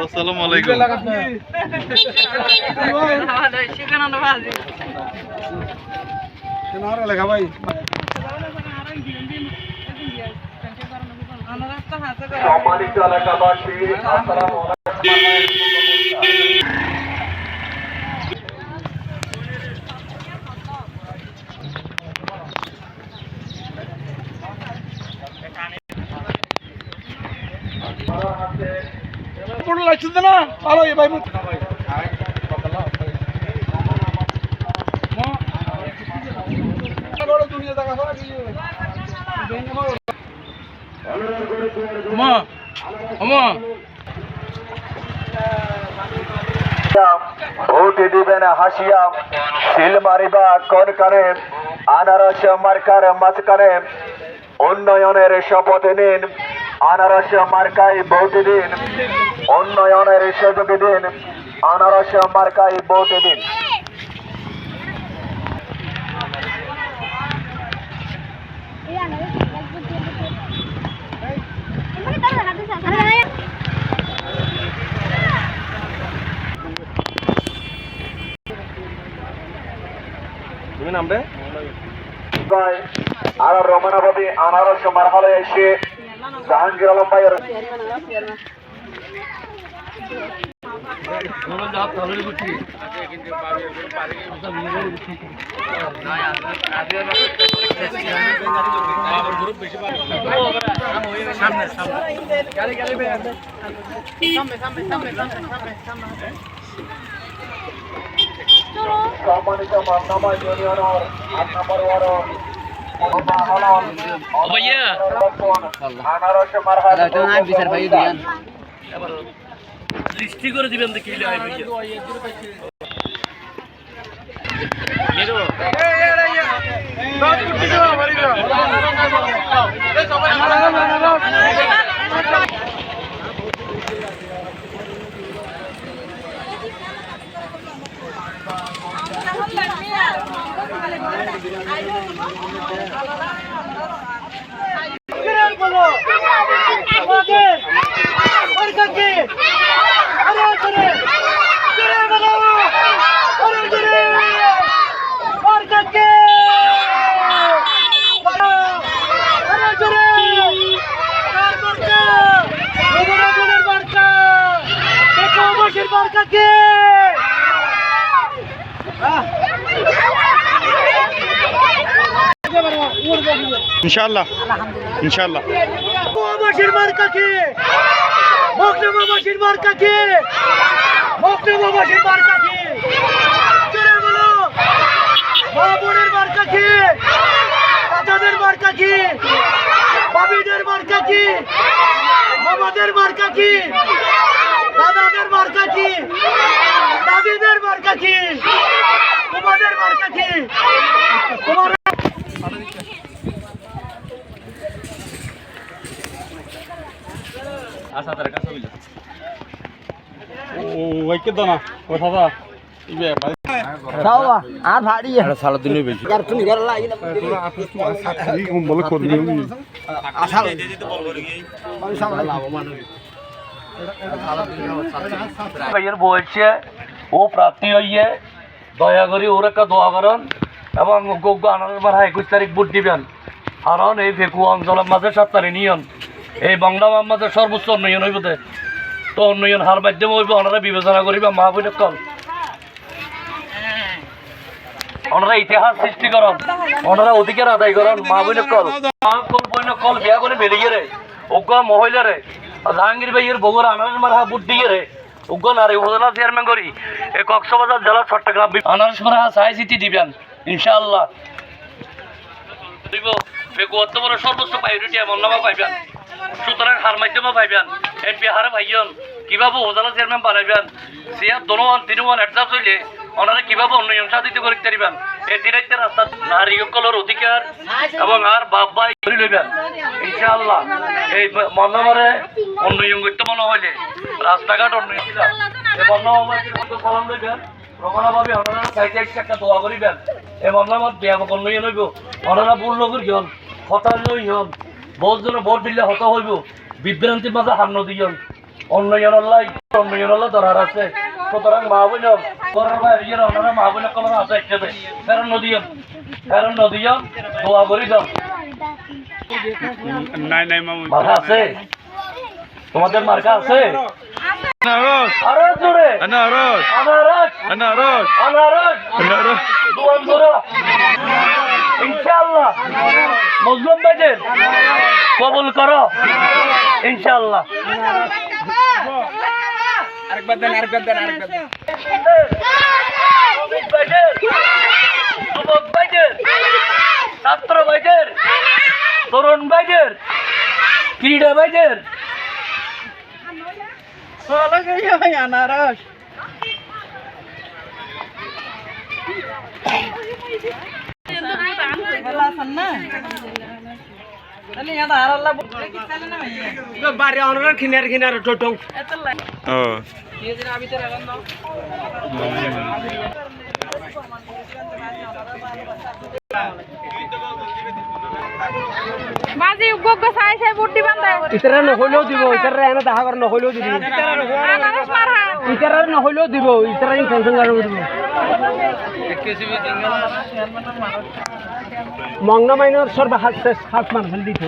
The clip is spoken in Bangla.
আসসালামু আলাইকুম। ভাই সম্মানিত এলাকাবাসী, আসসালামু পুরো লাগছে না ভালো ভাই ভোট দিবেন হাসিয়া, সিল মারিবা কোন কানে, আনারস মার্কার মাঝখানে উন্নয়নের শপথ নিন। আনারস মার্কায় ভোট দিন, উন্নয়নের সুযোগ দিন। আনারস মার্কায় ভোট দিন। তুমি নামবে আর রমনাবাদী আনারস মারহালে এসে জাহাঙ্গীর আলম ভাইয়ের সম্মানিত মান্নামা ইউনিয়নের ৮ নম্বর ওয়ার্ড আনারস মারহালে দৃষ্টি করে দিবেন দেখি ইনশাআল্লাহ ইনশাআল্লাহ। বাবাসীর মার্কা কি? মকলে বাবাসীর মার্কা কি? মকলে বাবাসীর মার্কা কি? জোরে বলো। মা বোনের মার্কা কি? চাচাদের মার্কা কি? বাবিদের মার্কা কি? মামাদের মার্কা কি? দাদাদের মার্কা কি? দাদিদের মার্কা কি? তোমাদের মার্কা কি? তোমার আচ্ছা তার কাছে বলি ও ওইকে দাও না ও দাদা ইবে দাওয়া আর ভাড়ি এটা সারা দিনই বেশি আর তুমি ঘর লাগি না তোরা আপনি তোমার সাথে কম বলে করবি আশা ভাইয়ের বলছে ও প্রার্থী হইয়ে দয়া করি ওর একটা দোয়া করেন এবং যোগ্য আনারস মারা ২১ তারিখ ভোট দিবেন। কারণ এই ফেকু অঞ্চলের মাঝে ৭ তারিখ নিয়ন এই বাংলা মাঝে সর্বোচ্চ উন্নয়ন হইব। তো উন্নয়ন হার মাধ্যমে হইব ওনারা বিবেচনা করিবা মা বোনের কল ওনারা ইতিহাস সৃষ্টি করেন, ওনারা অধিকার আদায় করেন। মা বোনের কল বোনের কল বিয়া করে বেরিয়ে রে ওগ্য মহিলারে জাহাঙ্গীর ভাইয়ের বগুড়া আনারস মারা ভোট দিয়ে রে উগ্র নারী উপজেলা চেয়ারম্যান করি এই কক্সবাজার জেলা চট্টগ্রাম আনারস মারা চাই চিঠি দিবেন ইনশাআল্লাহ। অত বড় সর্বোচ্চ প্রায়োরিটি এমন নামা পাইবেন, সুতরাং হার মাধ্যমে পাইবেন। এমপি হারে ভাইজন কিভাবে উপজেলা চেয়ারম্যান বানাইবেন, চেয়ার দোনোয়ান তিনওয়ান অ্যাডজাস্ট হইলে ওনারা কিভাবে উন্নয়ন সাধিত করতে পারিবেন। এই তিরাইতে রাস্তা নারী সকলের অধিকার এবং আর বাপ ভাই করে লইবেন ইনশাআল্লাহ। এই মন্নামারে উন্নয়ন করতে মনে হইলে রাস্তাঘাট উন্নয়ন এই মন্নামারে সালাম লইবেন, রমনা ভাবে ওনারা চাইতে একটা দোয়া করিবেন। এমন নামত বিয়া বকন লইয়া নইব ওনারা ভুল নগর গিয়ন হতাশ লই হন বহুত জন ভোট দিলে হত হইব বিভ্রান্তির মাঝে হার নদীয়ন অন্যজনের ধরার আছে সুতরাং মা বোন করার বাইরে ওনারা মা বোন কলম আছে একসাথে কারণ নদীয়ন দোয়া করি যান নাই নাই মামু মার্কা আছে তোমাদের মার্কা আছে আনারস আরো জোরে আনারস আনারস আনারস আনারস আনারস দুয়ান ধরো ইনশাআল্লাহ মজলুম ভাইদের কবুল করো ইনশাআল্লাহ আরেকবার দেন যুবক ভাইদের ছাত্র ভাইদের তরুণ ভাইদের ক্রীড়া ভাইদের আনারস বাড়ি অনার খিনার টোটো ও মাঝে উগ্গ সাই সাই বুদ্ধি বান্ধে ইতারা নহলেও দিব ইতারা এনে দেখা করে নহলেও দিব আনারস মারহা ইতারা নহলেও দিব ইতারা টেনশন করে দিব মংনা মাইনর সর্ব হাত মান ফেল দিত